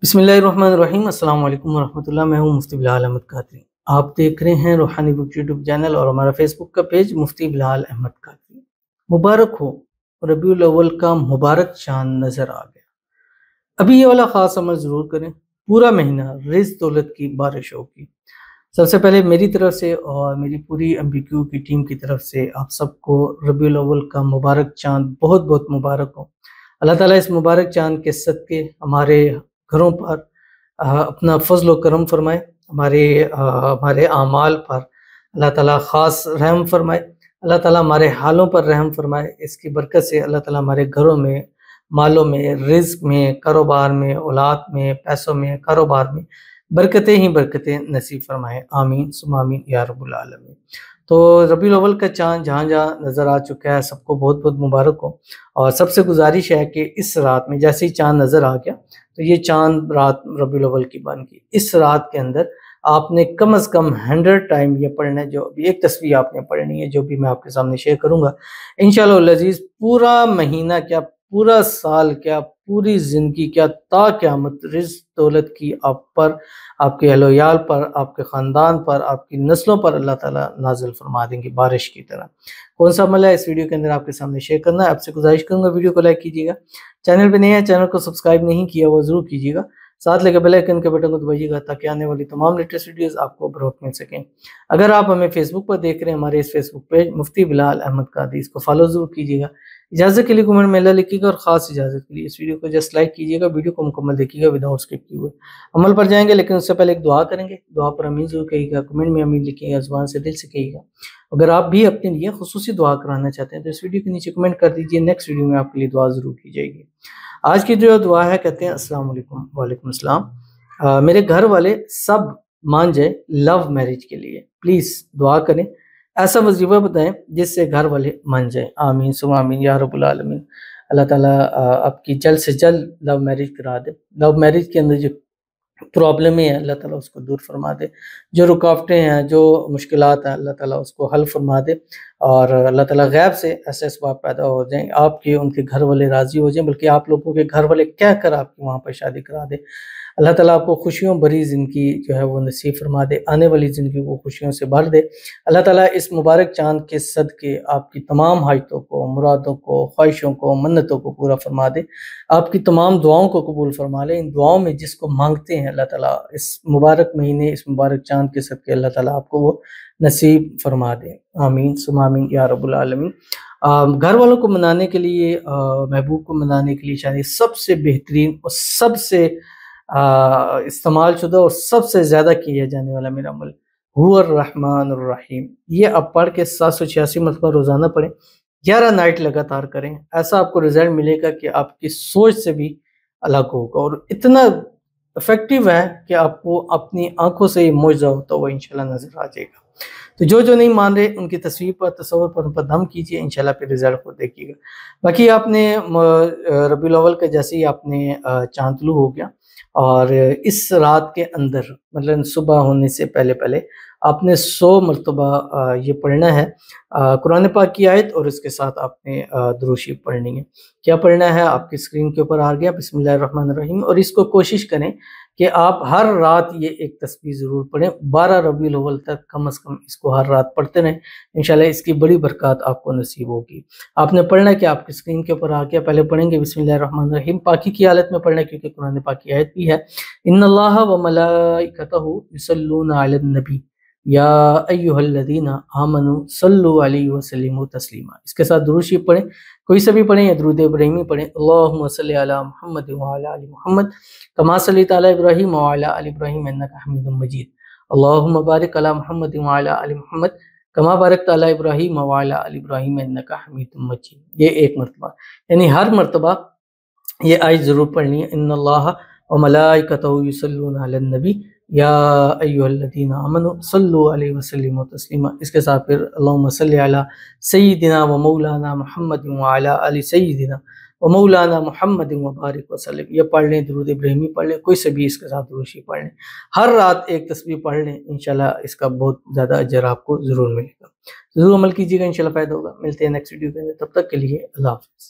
बिस्मिल्लाहिर्रहमानिर्रहीम। अस्सलाम वालेकुम वरहमतुल्लाह। मैं हूं मुफ्ती बिलाल अहमद कादरी। आप देख रहे हैं रूहानी बुक यूट्यूब चैनल और हमारा फेसबुक का पेज मुफ्ती बिलाल अहमद कादरी। मुबारक हो, रबीउल अव्वल का मुबारक चांद नजर आ गया। अभी ये वाला खास अमल जरूर करें, पूरा महीना रिज़्क दौलत की बारिश होगी। सबसे पहले मेरी तरफ से और मेरी पूरी MBQ की टीम की तरफ से आप सबको रबीउल अव्वल का मुबारक चांद बहुत बहुत मुबारक हो। अल्लाह ताला इस मुबारक चांद के सदके हमारे घरों पर अपना फजल व करम फरमाए, हमारे आमाल पर अल्लाह ताला ख़ास रहम फरमाए, अल्लाह ताला हमारे हालों पर रहम फरमाए। इसकी बरकत से अल्लाह ताला हमारे घरों में, मालों में, रिज़्क में, कारोबार में, औलाद में, पैसों में, कारोबार में बरकतें ही बरकतें नसीब फरमाए। आमीन सुम्मा आमीन या रब्बुल आलमीन। तो रबीउल अव्वल का चाँद जहाँ जहाँ नज़र आ चुका है, सबको बहुत बहुत मुबारक हो। और सबसे गुजारिश है कि इस रात में जैसे ही चाँद नज़र आ गया तो ये चाँद रात रबीउल अव्वल की बन गई। इस रात के अंदर आपने कम से कम 100 टाइम ये पढ़ना है। जो अभी एक तस्वीर आपने पढ़नी है, जो भी मैं आपके सामने शेयर करूँगा इंशाअल्लाह अज़ीज़। पूरा महीना क्या, पूरा साल क्या, पूरी ज़िंदगी क्या, ता क़यामत रिज़्क दौलत की आप पर, आपके अहल-ओ-याल पर, आपके ख़ानदान पर, आपकी नस्लों पर अल्लाह ताला नाज़िल फरमा देंगे बारिश की तरह। कौन सा अमल है इस वीडियो के अंदर आपके सामने शेयर करना है। आपसे गुजारिश करूँगा वीडियो को लाइक कीजिएगा, चैनल पे नए हैं चैनल को सब्सक्राइब नहीं किया वो ज़रूर कीजिएगा, साथ लगे बेल आइकन के बटन को दबाइएगा ताकि आने वाली तमाम लेटेस्ट वीडियोस आपको बर वक्त मिल सकें। अगर आप हमें फेसबुक पर देख रहे हैं, हमारे इस फेसबुक पेज मुफ्ती बिलाल अहमद कादरी, इसको फॉलो ज़रूर कीजिएगा। इजाज़त के लिए कमेंट में अल्लाह लिखिएगा और ख़ास इजाज़त के लिए इस वीडियो को जस्ट लाइक कीजिएगा, वीडियो को मुकम्मल देखिएगा विदाउट स्किप किए हुए। अमल पर जाएंगे लेकिन उससे पहले एक दुआ करेंगे। दुआ पर आमीन ज़रूर कहिएगा, कमेंट में आमीन लिखिएगा, ज़ुबान से दिल से कहिएगा। अगर आप भी अपने लिए खुसूसी दुआ कराना चाहते हैं तो इस वीडियो के नीचे कमेंट कर दीजिए, नेक्स्ट वीडियो में आपके लिए दुआ ज़रूर की जाएगी। आज की जो दुआ है, कहते हैं अस्सलाम वालेकुम। वालेकुम अस्सलाम। मेरे घर वाले सब मान जाए लव मैरिज के लिए, प्लीज़ दुआ करें, ऐसा वजीफा बताएं जिससे घर वाले मान जाए। आमीन सुम्मा आमीन या रब्बुल आलमीन। अल्लाह ताला आपकी जल्द से जल्द लव मैरिज करा दे। लव मैरिज के अंदर जो प्रॉब्लम है अल्लाह ताला उसको दूर फरमा दे, जो रुकावटें हैं, जो मुश्किलात हैं अल्लाह ताला उसको हल फरमा दे। और अल्लाह ताला गैब से ऐसे असबाब पैदा हो जाएं, आपके उनके घर वाले राज़ी हो जाएं, बल्कि आप लोगों के घर वाले कह कर आपकी वहाँ पर शादी करा दे। अल्लाह ताला आपको खुशियों भरी ज़िंदगी जो है वो नसीब फरमा दे, आने वाली ज़िंदगी को खुशियों से भर दे। अल्लाह ताला इस मुबारक चाँद के सदके आपकी तमाम हाजतों को, मुरादों को, ख्वाहिशों को, मन्नतों को पूरा फरमा दे, आपकी तमाम दुआओं को कबूल फरमा ले। इन दुआओं में जिसको मांगते हैं अल्लाह ताला इस मुबारक महीने, इस मुबारक चाँद के सदके अल्लाह ताला आपको वो नसीब फरमा दे। आमीन सुम्मा आमीन या रब्बुल आलमीन। घर वालों को मनाने के लिए, महबूब को मनाने के लिए शायद सबसे बेहतरीन और सबसे इस्तेमाल शुदा और सबसे ज़्यादा किया जाने वाला मेरा अमल हुवर रहमानुर रहीम। ये आप पढ़ के 786 मरतबा रोज़ाना पढ़ें, 11 नाइट लगातार करें। ऐसा आपको रिजल्ट मिलेगा कि आपकी सोच से भी अलग होगा और इतना इफेक्टिव है कि आपको अपनी आंखों से ही मुआज़ा होता हुआ इंशाल्लाह नज़र आ जाएगा। तो जो नहीं मान रहे उनकी तस्वीर पर, तसव्वुर पर, उन पर दम कीजिए, इंशाल्लाह फिर रिजल्ट को देखिएगा। बाकी आपने रबीउल अव्वल का जैसे ही आपने चाँद तुलू हो गया और इस रात के अंदर मतलब सुबह होने से पहले पहले आपने 100 मरतबा ये पढ़ना है कुरान पाक की आयत, और इसके साथ आपने दुरूद शरीफ पढ़नी है। क्या पढ़ना है आपकी स्क्रीन के ऊपर आ गया, बिस्मिल्लाहिर्रहमानिर्रहीम। और इसको कोशिश करें कि आप हर रात ये एक तस्बीह ज़रूर पढ़ें, 12 रबीउल अव्वल तक कम से कम इसको हर रात पढ़ते रहें, इंशाल्लाह इसकी बड़ी बरकत आपको नसीब होगी। आपने पढ़ना है कि आपकी स्क्रीन के ऊपर आ गया, पहले पढ़ेंगे बिस्मिल्लाहिर्रहमानिर्रहीम, पाकी की हालत में पढ़ना है क्योंकि कुरान पाक की आयत भी है, इन्नल्लाह व मलाइकतहु युसल्लूना अलन नबी या अय्युहल्लज़ीना आमनू सल्लु अलैहि व सल्लिमू तस्लीमा। इसके साथ दुरूद शरीफ पढ़ें, कोई सा भी पढ़ें या दुरूद इब्राहिमी पढ़ें। अल्लाहुम्मा सल्लि अला मुहम्मद व अला आलि मुहम्मद कमा सल्लैता अला इब्राहीम व अला आलि इब्राहीम इन्नका हमीदुम मजीद। अल्लाहुम्मा बारिक अला मुहम्मद व अला आलि मुहम्मद कमा बारकता अला इब्राहीम व अला आलि इब्राहीम इन्नका हमीदुम मजीद। ये एक मरतबा, यानी हर मरतबा ये आयत ज़रूर पढ़नी है, इन्नल्लाह व मलाइकतहु युसल्लूना अलन नबी या अय्युहल्लज़ीना आमनू सल्लु अलैहि व सल्लिमू तस्लीमा। इसके साथ फिर अल्लाहुम्मा सल्लि अला सय्यिदिना व मौलाना मुहम्मद व अला आलि सय्यिदिना व मौलाना मुहम्मद व बारिक व सल्लिम। ये पढ़ लें, दुरूद इब्राहिमी पढ़ लें, कोई से भी इसके साथ दुरूद शरीफ पढ़ लें, हर रात एक तस्बीह पढ़ लें, इंशाल्लाह इसका बहुत ज़्यादा अजर आपको ज़रूर मिलेगा। ज़रूर अमल कीजिएगा, इंशाल्लाह फ़ायदा होगा। मिलते हैं नेक्स्ट वीडियो के अंदर, तब तक के लिए अल्लाह हाफ़िज़।